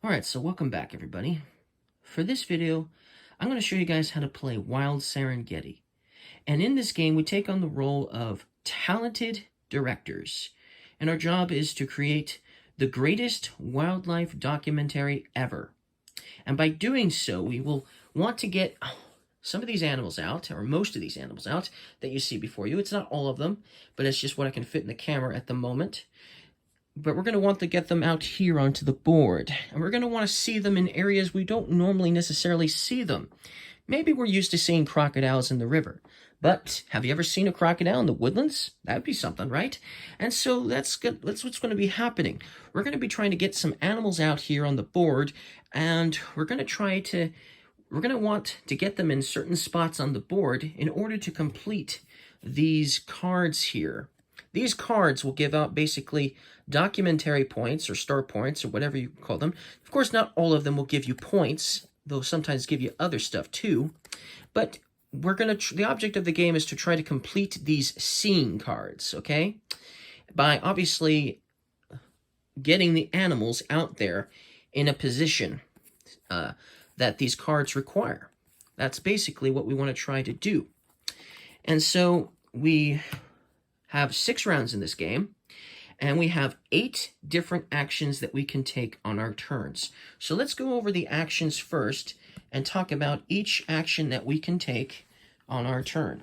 Alright, so welcome back everybody. For this video, I'm going to show you guys how to play Wild Serengeti. And in this game, we take on the role of talented directors. And our job is to create the greatest wildlife documentary ever. And by doing so, we will want to get some of these animals out, or most of these animals out, that you see before you. It's not all of them, but it's just what I can fit in the camera at the moment. But we're going to want to get them out here onto the board. And we're going to want to see them in areas we don't normally necessarily see them. Maybe we're used to seeing crocodiles in the river. But have you ever seen a crocodile in the woodlands? That would be something, right? And so that's good. That's what's going to be happening. We're going to be trying to get some animals out here on the board. And we're going to want to get them in certain spots on the board in order to complete these cards here. These cards will give out basically documentary points or star points or whatever you call them. Of course, not all of them will give you points, though sometimes give you other stuff too. But the object of the game is to try to complete these scene cards, okay? By obviously getting the animals out there in a position that these cards require. That's basically what we want to try to do. And so we have 6 rounds in this game, and we have 8 different actions that we can take on our turns. So let's go over the actions first and talk about each action that we can take on our turn.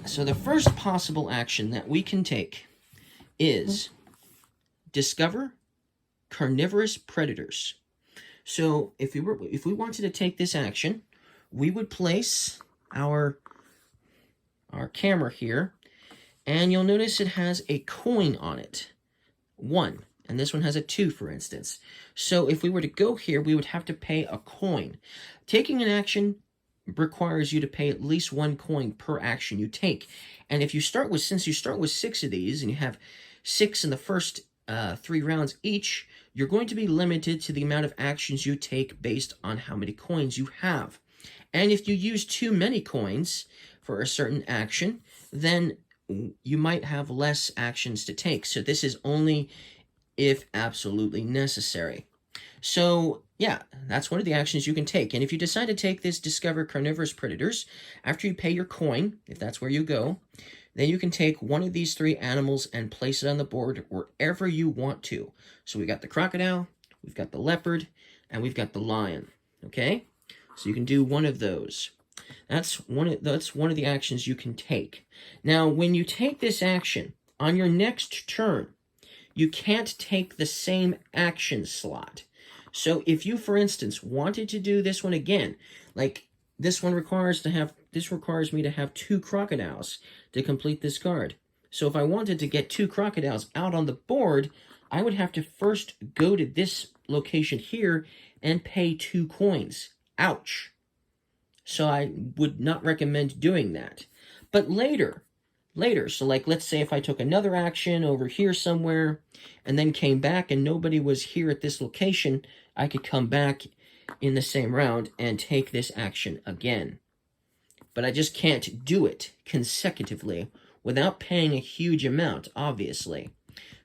So the first possible action that we can take is discover carnivorous predators. So if we wanted to take this action, we would place our camera here, and you'll notice it has a coin on it, 1, and this one has a 2, for instance. So if we were to go here, we would have to pay a coin. Taking an action requires you to pay at least 1 coin per action you take, and if you start with, since you start with 6 of these, and you have 6 in the first 3 rounds each, you're going to be limited to the amount of actions you take based on how many coins you have. And if you use too many coins for a certain action, then you might have less actions to take. So this is only if absolutely necessary. So yeah, that's one of the actions you can take. And if you decide to take this Discover Carnivorous Predators, after you pay your coin, if that's where you go, then you can take one of these 3 animals and place it on the board wherever you want to. So we got the crocodile, we've got the leopard, and we've got the lion. Okay? So you can do one of those. That's one of the actions you can take. Now, when you take this action, on your next turn, you can't take the same action slot. So if you, for instance, wanted to do this one again, like this one requires me to have 2 crocodiles to complete this card. So if I wanted to get 2 crocodiles out on the board, I would have to first go to this location here and pay 2 coins. Ouch. So I would not recommend doing that. But later, so like let's say if I took another action over here somewhere and then came back and nobody was here at this location, I could come back in the same round and take this action again. But I just can't do it consecutively without paying a huge amount, obviously.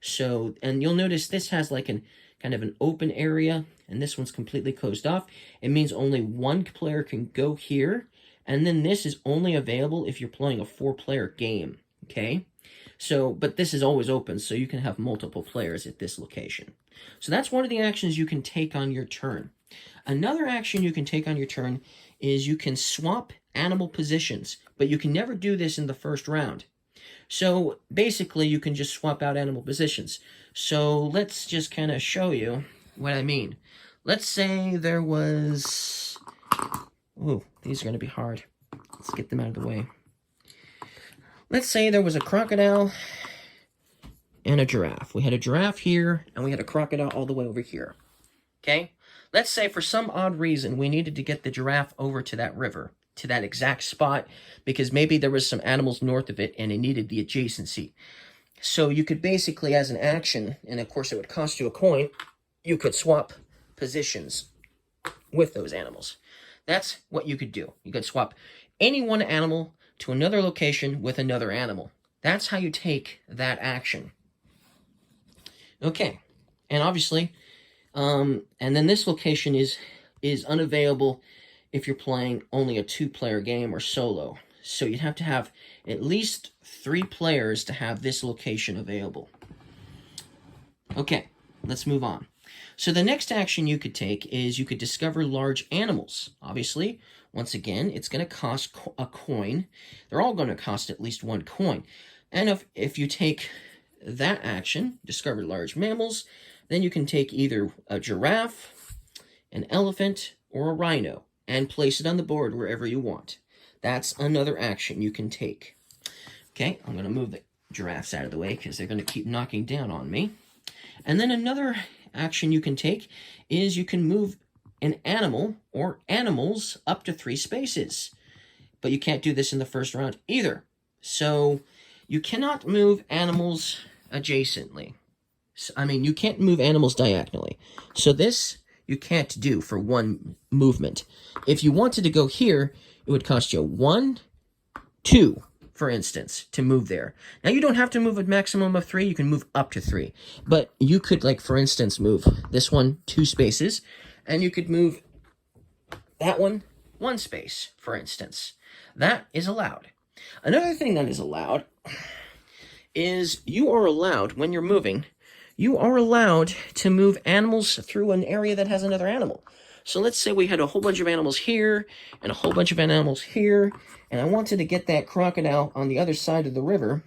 So, and you'll notice this has like kind of an open area, and this one's completely closed off. It means only 1 player can go here, and then this is only available if you're playing a 4-player game, okay? So, but this is always open, so you can have multiple players at this location. So that's one of the actions you can take on your turn. Another action you can take on your turn is you can swap animal positions, but you can never do this in the first round. So basically, you can just swap out animal positions. So let's just kind of show you what I mean. Let's say there was... Ooh, these are going to be hard. Let's get them out of the way. Let's say there was a crocodile and a giraffe. We had a giraffe here, and we had a crocodile all the way over here. Okay? Let's say for some odd reason we needed to get the giraffe over to that river, to that exact spot, because maybe there was some animals north of it and it needed the adjacency. So you could basically, as an action, and of course it would cost you a coin, you could swap positions with those animals. That's what you could do. You could swap any one animal to another location with another animal. That's how you take that action. Okay, And obviously, and then this location is unavailable if you're playing only a 2-player game or solo. So you'd have to have at least 3 players to have this location available. Okay, let's move on. So the next action you could take is you could discover large animals. Obviously, once again, it's going to cost a coin. They're all going to cost at least 1 coin. And if you take that action, discover large mammals, then you can take either a giraffe, an elephant, or a rhino and place it on the board wherever you want. That's another action you can take. Okay, I'm going to move the giraffes out of the way because they're going to keep knocking down on me. And then another action you can take is you can move an animal or animals up to 3 spaces. But you can't do this in the first round either. So you cannot move animals adjacently. You can't move animals diagonally. So this you can't do for 1 movement. If you wanted to go here, it would cost you 1, 2, for instance, to move there. Now, you don't have to move a maximum of 3. You can move up to 3. But you could, like, for instance, move this one 2 spaces, and you could move that one 1 space, for instance. That is allowed. Another thing that is allowed is you are allowed, when you're moving, you are allowed to move animals through an area that has another animal. So let's say we had a whole bunch of animals here and a whole bunch of animals here, and I wanted to get that crocodile on the other side of the river,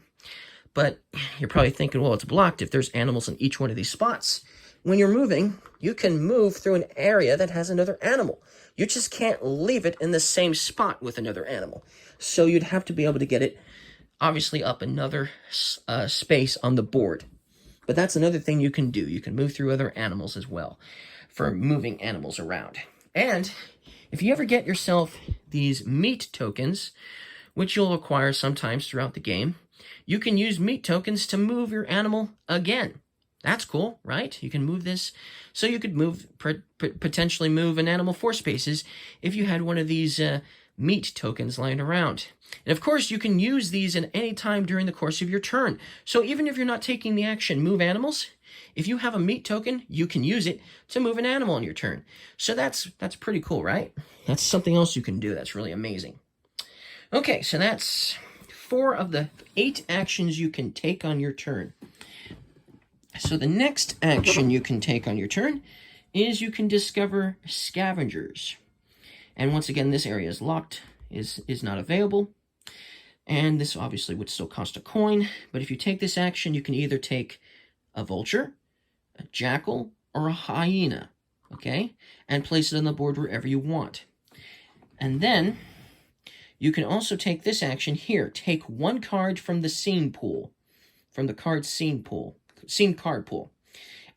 but you're probably thinking, well, it's blocked if there's animals in each one of these spots. When you're moving, you can move through an area that has another animal. You just can't leave it in the same spot with another animal. So you'd have to be able to get it, obviously, up another space on the board. But that's another thing you can do. You can move through other animals as well for moving animals around. And if you ever get yourself these meat tokens, which you'll acquire sometimes throughout the game, you can use meat tokens to move your animal again. That's cool, right? You can move this. So you could potentially move an animal 4 spaces if you had one of these meat tokens lying around. And of course, you can use these at any time during the course of your turn. So even if you're not taking the action move animals, if you have a meat token, you can use it to move an animal on your turn. So that's pretty cool, right? That's something else you can do that's really amazing. Okay, so that's 4 of the 8 actions you can take on your turn. So the next action you can take on your turn is you can discover Scavengers. And once again, this area is locked, is not available. And this obviously would still cost a coin. But if you take this action, you can either take a vulture, a jackal, or a hyena, okay? And place it on the board wherever you want. And then you can also take this action here. Take 1 card from the scene pool, from the scene card pool.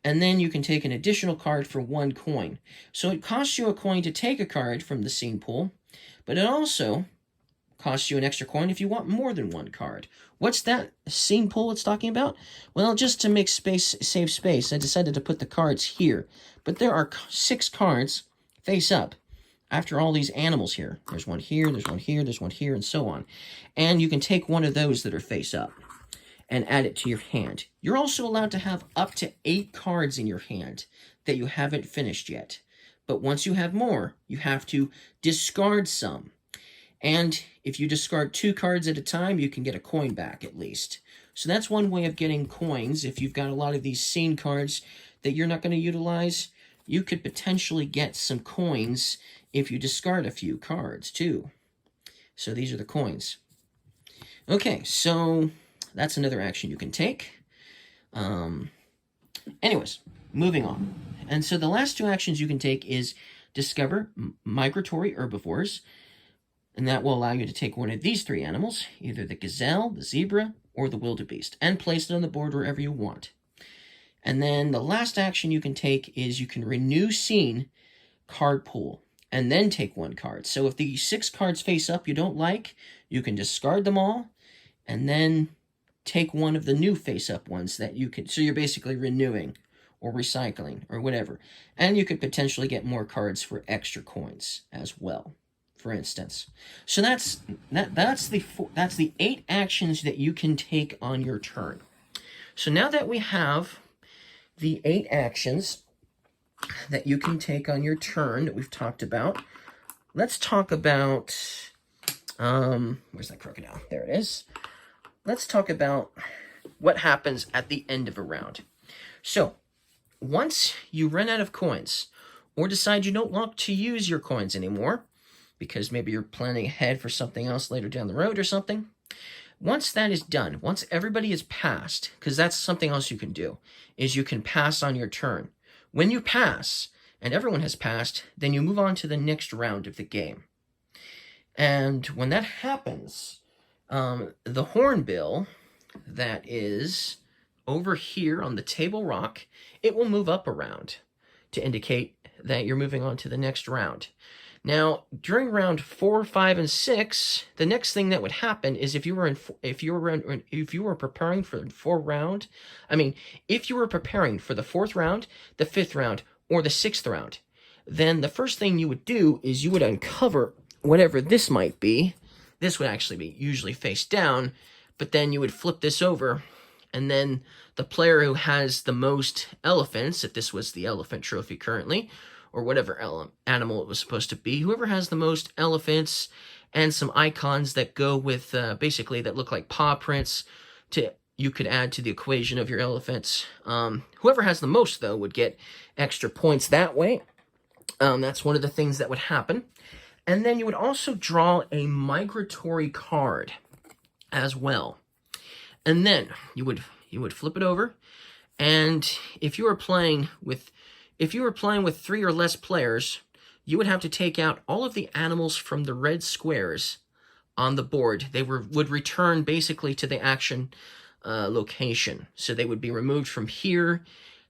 And then you can take an additional card for 1 coin. So it costs you a coin to take a card from the scene pool, but it also costs you an extra coin if you want more than 1 card. What's that scene pool it's talking about? Well, just to make save space, I decided to put the cards here. But there are 6 cards face up after all these animals here. There's 1 here, there's 1 here, there's 1 here, and so on. And you can take one of those that are face up and add it to your hand. You're also allowed to have up to 8 cards in your hand that you haven't finished yet. But once you have more, you have to discard some. And if you discard 2 cards at a time, you can get a coin back at least. So that's one way of getting coins. If you've got a lot of these scene cards that you're not going to utilize, you could potentially get some coins if you discard a few cards too. So these are the coins. Okay, so that's another action you can take. Anyways, moving on. And so the last 2 actions you can take is discover migratory herbivores. And that will allow you to take one of these 3 animals, either the gazelle, the zebra, or the wildebeest, and place it on the board wherever you want. And then the last action you can take is you can renew scene card pool, and then take 1 card. So if the 6 cards face up you don't like, you can discard them all, and then take one of the new face-up ones that you can. So you're basically renewing or recycling or whatever. And you could potentially get more cards for extra coins as well, for instance. So that's the 8 actions that you can take on your turn. So now that we have the 8 actions that you can take on your turn that we've talked about. Let's talk about, where's that crocodile? There it is. Let's talk about what happens at the end of a round. So, once you run out of coins, or decide you don't want to use your coins anymore, because maybe you're planning ahead for something else later down the road or something, once that is done, once everybody is passed, because that's something else you can do, is you can pass on your turn. When you pass, and everyone has passed, then you move on to the next round of the game. And when that happens, the hornbill that is over here on the table rock, it will move up a round to indicate that you're moving on to the next round. Now, during round 4, 5, and 6, the next thing that would happen is if you were preparing for the 4th round, if you were preparing for the 4th round, the 5th round, or the 6th round, then the first thing you would do is you would uncover whatever this might be. This would actually be usually face down, but then you would flip this over, and then the player who has the most elephants, if this was the elephant trophy currently, or whatever animal it was supposed to be, whoever has the most elephants and some icons that go with, basically, that look like paw prints, you could add to the equation of your elephants. Whoever has the most, though, would get extra points that way. That's one of the things that would happen. And then you would also draw a migratory card as well. And then you would flip it over, and if you were playing with 3 or less players, you would have to take out all of the animals from the red squares on the board. They would return basically to the action location. So they would be removed from here,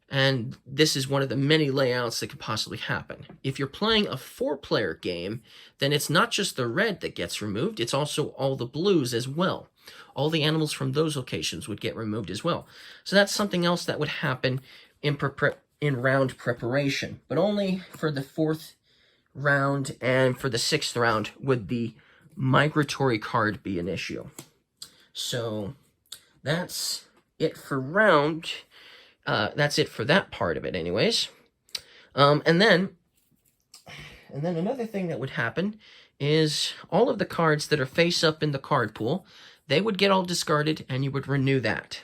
and this is one of the many layouts that could possibly happen. If you're playing a 4-player game, then it's not just the red that gets removed, it's also all the blues as well. All the animals from those locations would get removed as well. So that's something else that would happen in round preparation, but only for the 4th round and for the 6th round would the migratory card be an issue. So that's it for round. That's it for that part of it, anyways. And then another thing that would happen is all of the cards that are face up in the card pool, they would get all discarded, and you would renew that.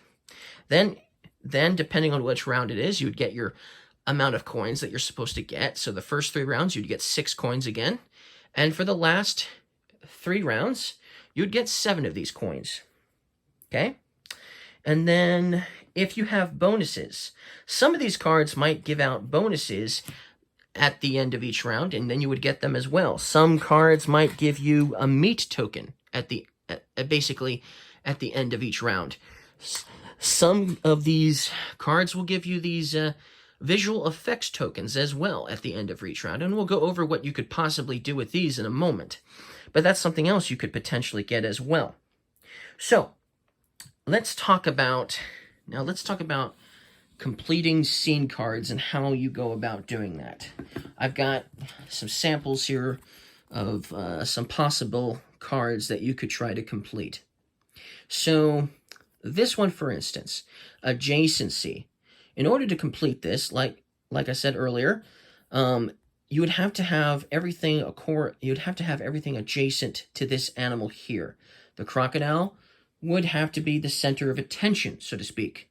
Then depending on which round it is, you would get your amount of coins that you're supposed to get. So the first 3 rounds, you'd get 6 coins again. And for the last 3 rounds, you'd get 7 of these coins. Okay? And then if you have bonuses, some of these cards might give out bonuses at the end of each round, and then you would get them as well. Some cards might give you a meat token basically at the end of each round. Some of these cards will give you these visual effects tokens as well at the end of each round, and we'll go over what you could possibly do with these in a moment. But that's something else you could potentially get as well. So let's talk about completing scene cards and how you go about doing that. I've got some samples here of some possible cards that you could try to complete. So this one, for instance, Adjacency. In order to complete this, like I said earlier, you would have to have everything adjacent to this animal here. The crocodile would have to be the center of attention, so to speak.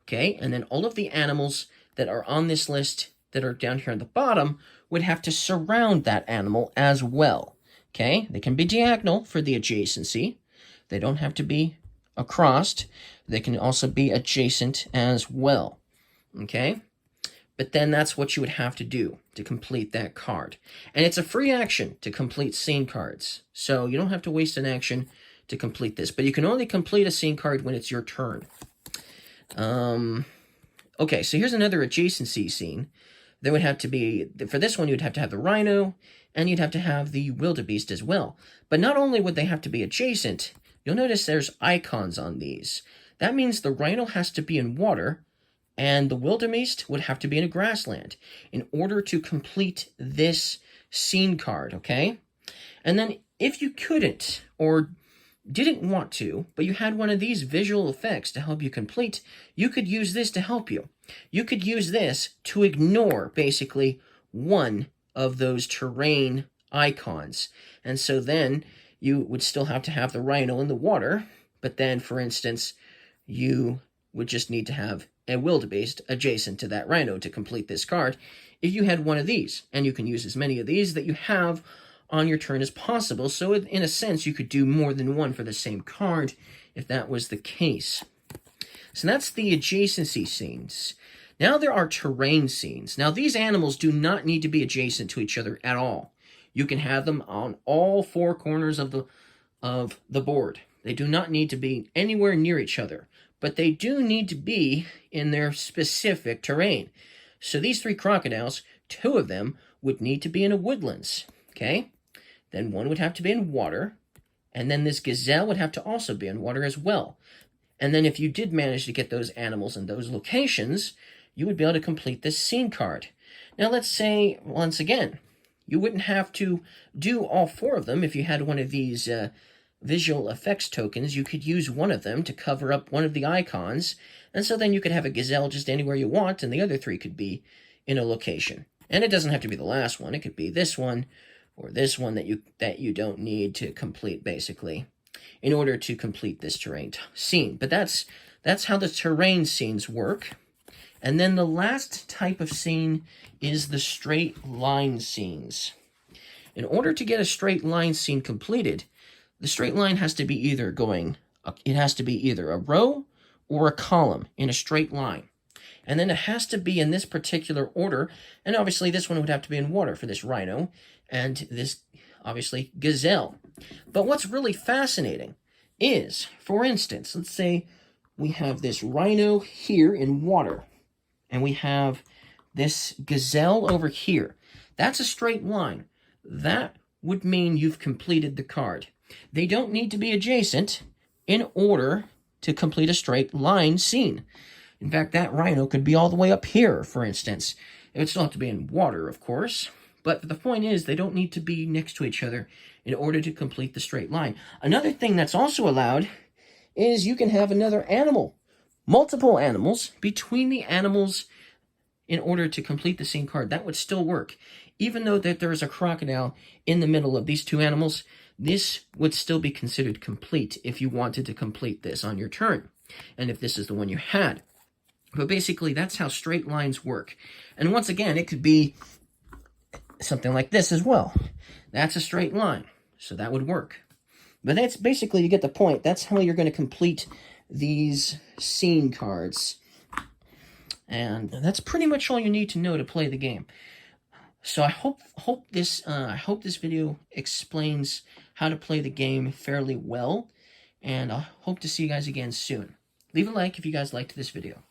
Okay, and then all of the animals that are on this list that are down here on the bottom would have to surround that animal as well. Okay, they can be diagonal for the adjacency. They don't have to be across. They can also be adjacent as well. Okay, but then that's what you would have to do to complete that card. And it's a free action to complete scene cards, so you don't have to waste an action to complete this, but you can only complete a scene card when it's your turn. Okay, so here's another adjacency scene. There would have to be, for this one, you'd have to have the rhino, and you'd have to have the wildebeest as well. But not only would they have to be adjacent, you'll notice there's icons on these. That means the rhino has to be in water, and the wildebeest would have to be in a grassland in order to complete this scene card, okay? And then if you couldn't, or didn't want to, but you had one of these visual effects to help you complete, you could use this to help you. You could use this to ignore, basically, one of those terrain icons. And so then you would still have to have the rhino in the water, but then, for instance, you would just need to have a wildebeest adjacent to that rhino to complete this card if you had one of these. And you can use as many of these that you have on your turn as possible. So in a sense, you could do more than one for the same card if that was the case. So that's the adjacency scenes. Now there are terrain scenes. Now these animals do not need to be adjacent to each other at all. You can have them on all four corners of the board. They do not need to be anywhere near each other, but they do need to be in their specific terrain. So these three crocodiles, two of them would need to be in a woodlands, okay? Then one would have to be in water, and then this gazelle would have to also be in water as well. And then if you did manage to get those animals in those locations, you would be able to complete this scene card. Now let's say, once again, you wouldn't have to do all four of them if you had one of these visual effects tokens. You could use one of them to cover up one of the icons, and so then you could have a gazelle just anywhere you want, and the other three could be in a location. And it doesn't have to be the last one. It could be this one, or this one that you don't need to complete, basically, in order to complete this terrain scene. But that's how the terrain scenes work. And then the last type of scene is the straight line scenes. In order to get a straight line scene completed, the straight line has to be either a row or a column in a straight line. And then it has to be in this particular order, and obviously this one would have to be in water for this rhino, and this, obviously, gazelle. But what's really fascinating is, for instance, let's say we have this rhino here in water, and we have this gazelle over here. That's a straight line. That would mean you've completed the card. They don't need to be adjacent in order to complete a straight line scene. In fact, that rhino could be all the way up here, for instance. It would still have to be in water, of course. But the point is, they don't need to be next to each other in order to complete the straight line. Another thing that's also allowed is you can have another animal, multiple animals, between the animals in order to complete the scene card. That would still work. Even though that there is a crocodile in the middle of these two animals, this would still be considered complete if you wanted to complete this on your turn, and if this is the one you had. But basically, that's how straight lines work. And once again, it could be something like this as well. That's a straight line, so that would work. But that's basically, you get the point. That's how you're going to complete these scene cards. And that's pretty much all you need to know to play the game. So I hope this video explains how to play the game fairly well, and I hope to see you guys again soon. Leave a like if you guys liked this video.